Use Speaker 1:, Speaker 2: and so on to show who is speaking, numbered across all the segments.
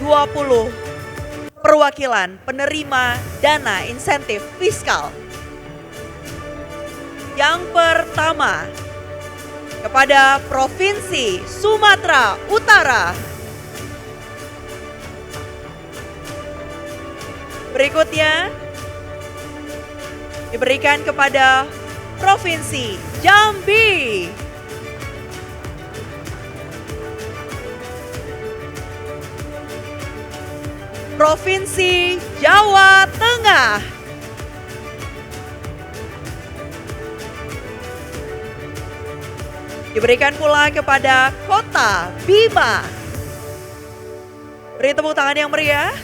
Speaker 1: 20 perwakilan penerima dana insentif fiskal. Yang pertama, kepada Provinsi Sumatera Utara. Berikutnya diberikan kepada Provinsi Jambi. Provinsi Jawa Tengah. Diberikan pula kepada Kota Bima. Beri tepuk tangan yang meriah.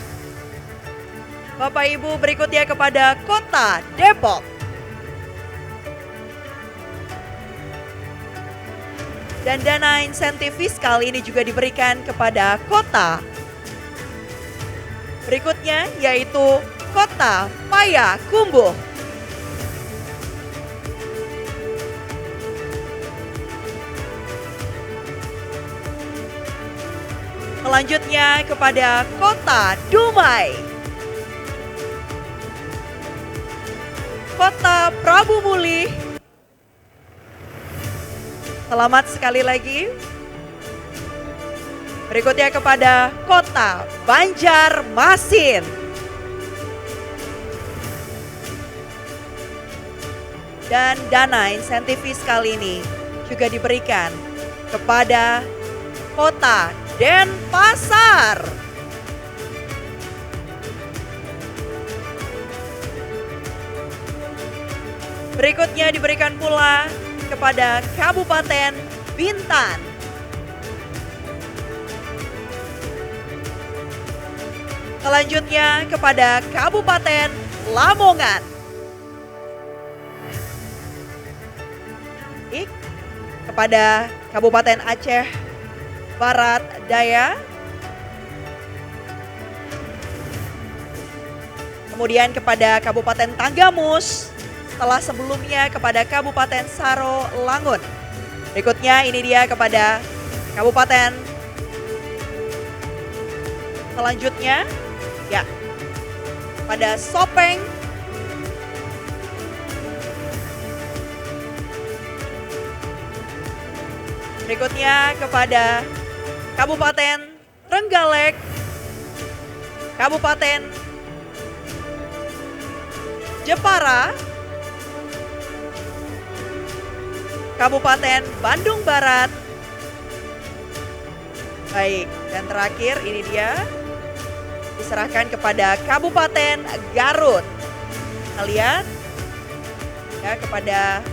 Speaker 1: Bapak Ibu, berikutnya kepada Kota Depok. Dan dana insentif fiskal ini juga diberikan kepada kota. Berikutnya yaitu Kota Payakumbuh. Selanjutnya kepada Kota Dumai. Kota Prabu Muli. Selamat sekali lagi. Berikutnya kepada Kota Banjarmasin. Dan dana insentif fiskal ini juga diberikan kepada Kota Denpasar. Berikutnya diberikan pula kepada Kabupaten Bintan. Selanjutnya kepada Kabupaten Lamongan. Kepada Kabupaten Aceh Barat Daya. Kemudian kepada Kabupaten Tanggamus. Setelah sebelumnya kepada Kabupaten Saro Langun. Berikutnya ini dia kepada Kabupaten selanjutnya ya pada Sopeng. Berikutnya kepada Kabupaten Trenggalek, Kabupaten Jepara, Kabupaten Bandung Barat. Baik, dan terakhir ini dia diserahkan kepada Kabupaten Garut. Kita lihat ya kepada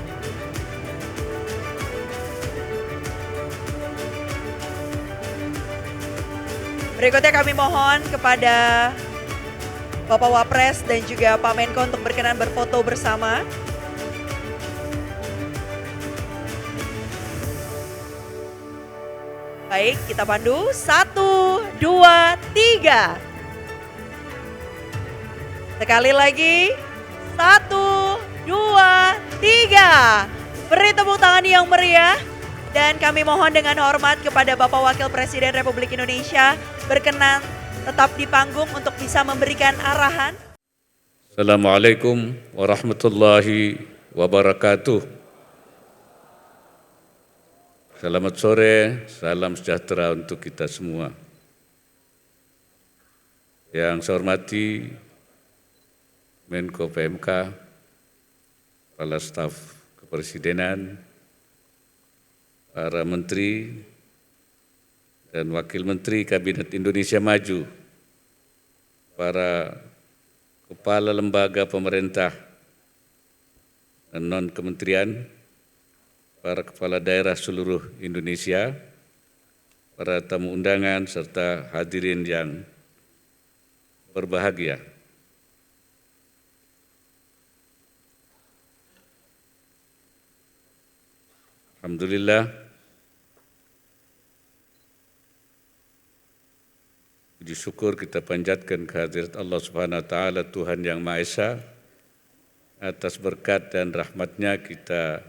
Speaker 1: berikutnya kami mohon kepada Bapak Wapres dan juga Pak Menko untuk berkenan berfoto bersama. Baik, kita pandu. 1, 2, 3. Sekali lagi. 1, 2, 3. Beri tepuk tangan yang meriah. Dan kami mohon dengan hormat kepada Bapak Wakil Presiden Republik Indonesia berkenan tetap di panggung untuk bisa memberikan arahan.
Speaker 2: Assalamualaikum warahmatullahi wabarakatuh. Selamat sore, salam sejahtera untuk kita semua. Yang saya hormati Menko PMK, Kepala Staf Kepresidenan, para Menteri dan Wakil Menteri Kabinet Indonesia Maju, para Kepala Lembaga Pemerintah dan non-kementerian, para kepala daerah seluruh Indonesia, para tamu undangan serta hadirin yang berbahagia. Alhamdulillah, puji syukur kita panjatkan kehadirat Allah Subhanahu wa Ta'ala, Tuhan yang Maha Esa. Atas berkat dan rahmatnya kita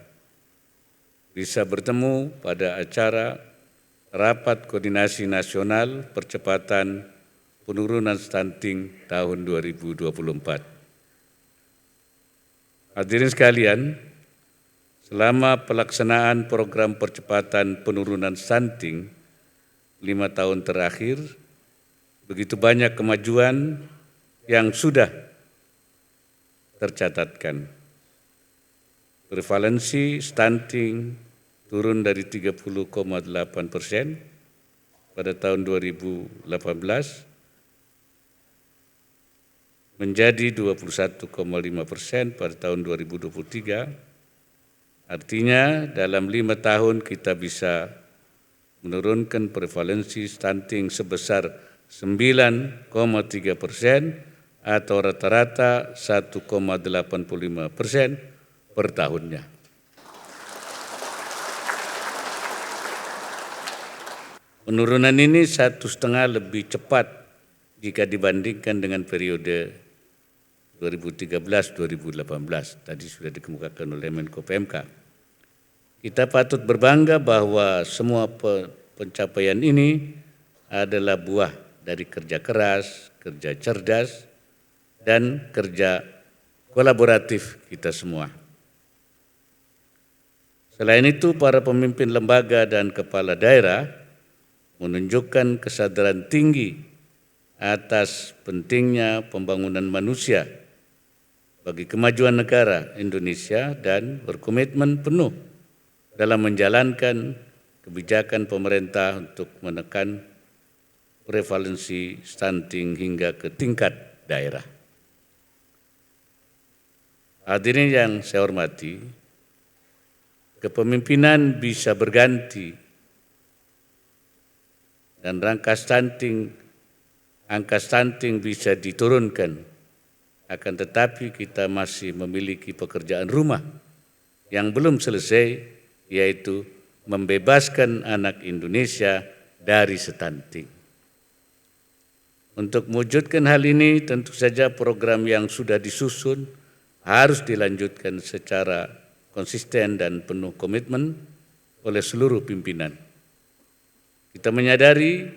Speaker 2: bisa bertemu pada acara Rapat Koordinasi Nasional Percepatan penurunan stunting tahun 2024. Hadirin sekalian, selama pelaksanaan program percepatan penurunan stunting 5 tahun terakhir, begitu banyak kemajuan yang sudah tercatatkan. Prevalensi stunting turun dari 30,8% pada tahun 2018 menjadi 21,5% pada tahun 2023. Artinya dalam 5 tahun kita bisa menurunkan prevalensi stunting sebesar 9,3% atau rata-rata 1,85% per tahunnya. Penurunan ini 1,5 lebih cepat jika dibandingkan dengan periode 2013-2018. Tadi sudah dikemukakan oleh Menko PMK. Kita patut berbangga bahwa semua pencapaian ini adalah buah dari kerja keras, kerja cerdas, dan kerja kolaboratif kita semua. Selain itu, para pemimpin lembaga dan kepala daerah menunjukkan kesadaran tinggi atas pentingnya pembangunan manusia bagi kemajuan negara Indonesia dan berkomitmen penuh dalam menjalankan kebijakan pemerintah untuk menekan prevalensi stunting hingga ke tingkat daerah. Hadirin yang saya hormati, kepemimpinan bisa berganti dan angka stunting bisa diturunkan. Akan tetapi kita masih memiliki pekerjaan rumah yang belum selesai, yaitu membebaskan anak Indonesia dari stunting. Untuk mewujudkan hal ini, tentu saja program yang sudah disusun harus dilanjutkan secara konsisten dan penuh komitmen oleh seluruh pimpinan. Kita menyadari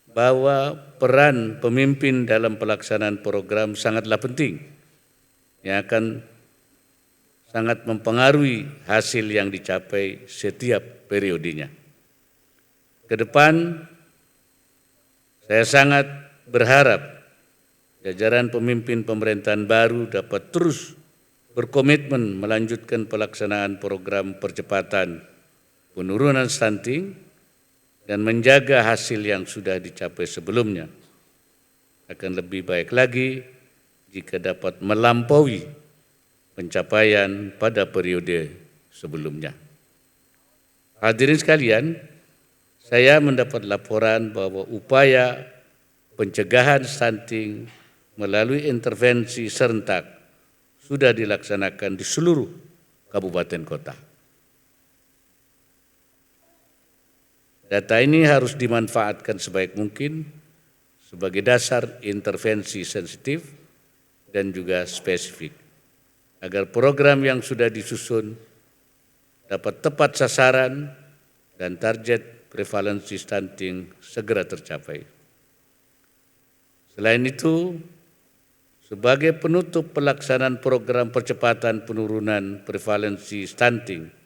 Speaker 2: bahwa peran pemimpin dalam pelaksanaan program sangatlah penting, yang akan sangat mempengaruhi hasil yang dicapai setiap periodenya. Ke depan, saya sangat berharap jajaran pemimpin pemerintahan baru dapat terus berkomitmen melanjutkan pelaksanaan program percepatan penurunan stunting dan menjaga hasil yang sudah dicapai sebelumnya. Akan lebih baik lagi jika dapat melampaui pencapaian pada periode sebelumnya. Hadirin sekalian, saya mendapat laporan bahwa upaya pencegahan stunting melalui intervensi serentak sudah dilaksanakan di seluruh kabupaten kota. Data ini harus dimanfaatkan sebaik mungkin sebagai dasar intervensi sensitif dan juga spesifik, agar program yang sudah disusun dapat tepat sasaran dan target prevalensi stunting segera tercapai. Selain itu, sebagai penutup pelaksanaan program percepatan penurunan prevalensi stunting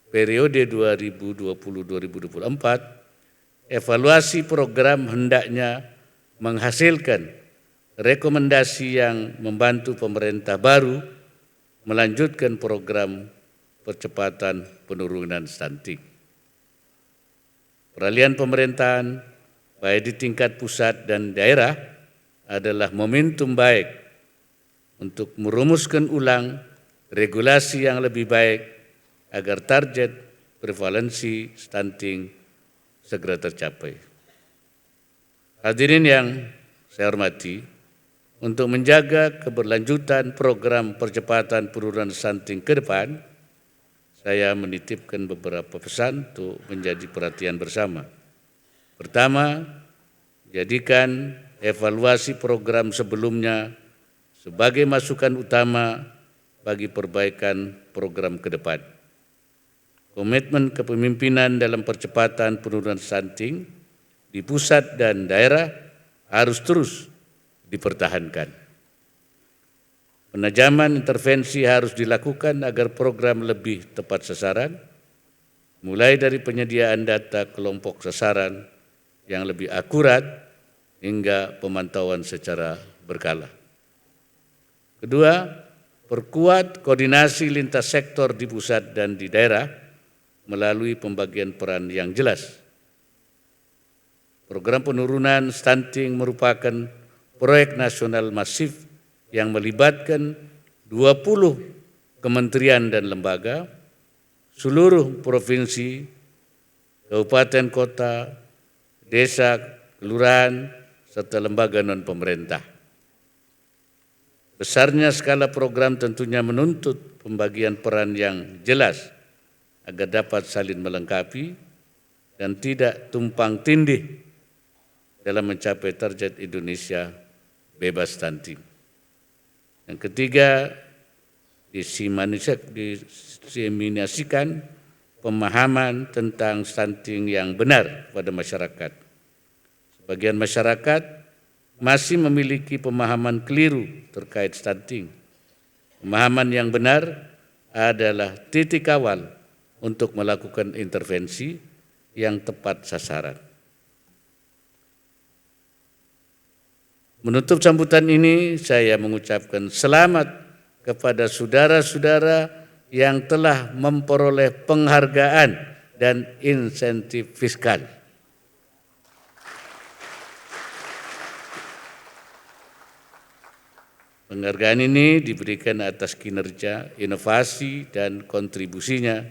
Speaker 2: periode 2020-2024, evaluasi program hendaknya menghasilkan rekomendasi yang membantu pemerintah baru melanjutkan program percepatan penurunan stunting. Peralihan pemerintahan, baik di tingkat pusat dan daerah, adalah momentum baik untuk merumuskan ulang regulasi yang lebih baik agar target prevalensi stunting segera tercapai. Hadirin yang saya hormati, untuk menjaga keberlanjutan program percepatan penurunan stunting ke depan, saya menitipkan beberapa pesan untuk menjadi perhatian bersama. Pertama, jadikan evaluasi program sebelumnya sebagai masukan utama bagi perbaikan program ke depan. Komitmen kepemimpinan dalam percepatan penurunan stunting di pusat dan daerah harus terus dipertahankan. Penajaman intervensi harus dilakukan agar program lebih tepat sasaran, mulai dari penyediaan data kelompok sasaran yang lebih akurat hingga pemantauan secara berkala. Kedua, perkuat koordinasi lintas sektor di pusat dan di daerah melalui pembagian peran yang jelas. Program penurunan stunting merupakan proyek nasional masif yang melibatkan 20 kementerian dan lembaga, seluruh provinsi, kabupaten kota, desa, kelurahan, serta lembaga non-pemerintah. Besarnya skala program tentunya menuntut pembagian peran yang jelas agar dapat saling melengkapi dan tidak tumpang tindih dalam mencapai target Indonesia bebas stunting. Yang ketiga, diseminasikan pemahaman tentang stunting yang benar pada masyarakat. Sebagian masyarakat masih memiliki pemahaman keliru terkait stunting. Pemahaman yang benar adalah titik awal untuk melakukan intervensi yang tepat sasaran. Menutup sambutan ini, saya mengucapkan selamat kepada saudara-saudara yang telah memperoleh penghargaan dan insentif fiskal. Penghargaan ini diberikan atas kinerja, inovasi, dan kontribusinya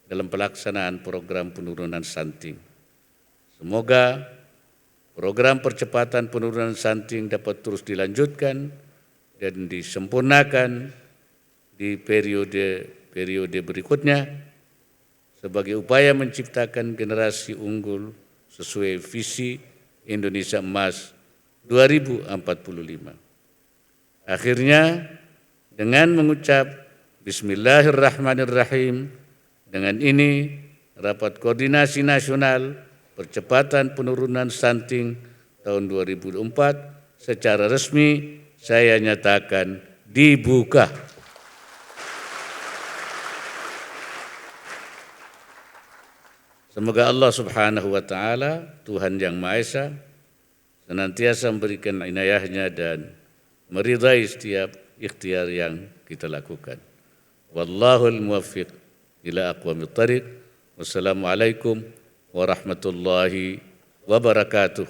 Speaker 2: dalam pelaksanaan program penurunan stunting. Semoga program percepatan penurunan stunting dapat terus dilanjutkan dan disempurnakan di periode berikutnya sebagai upaya menciptakan generasi unggul sesuai visi Indonesia Emas 2045. Akhirnya, dengan mengucap Bismillahirrahmanirrahim, dengan ini Rapat Koordinasi Nasional Percepatan Penurunan Stunting tahun 2004 secara resmi saya nyatakan dibuka. Semoga Allah Subhanahu wa Ta'ala, Tuhan yang Maha Esa, senantiasa memberikan inayahnya dan meridai setiap ikhtiar yang kita lakukan. Wallahul muwaffiq ila aqwamit thariq. Wassalamualaikum warahmatullahi wabarakatuh.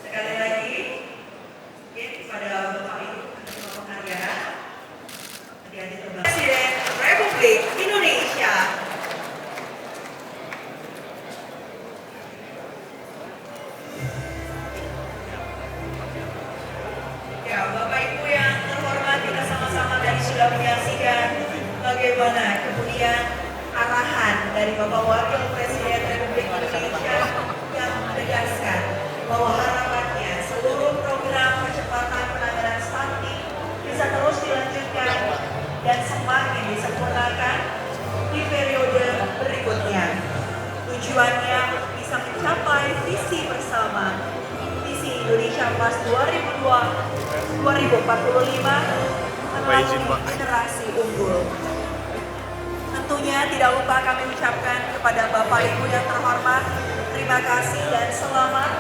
Speaker 1: Sekali lagi, kepada Bapak Ibu penghargaan, Presiden Republik Indonesia. Ya, Bapak Ibu yang terhormat, kita sama-sama tadi sudah menyaksikan bagaimana kemudian arahan dari Bapak Wakil Presiden Republik Indonesia yang menegaskan bahwa harapannya seluruh program percepatan penanganan stunting bisa terus dilanjutkan dan semakin disempurnakan di periode berikutnya. Tujuannya bisa mencapai visi bersama, visi Indonesia Emas 2045 melalui generasi unggul. Tentunya tidak lupa kami ucapkan kepada Bapak Ibu yang terhormat, terima kasih dan selamat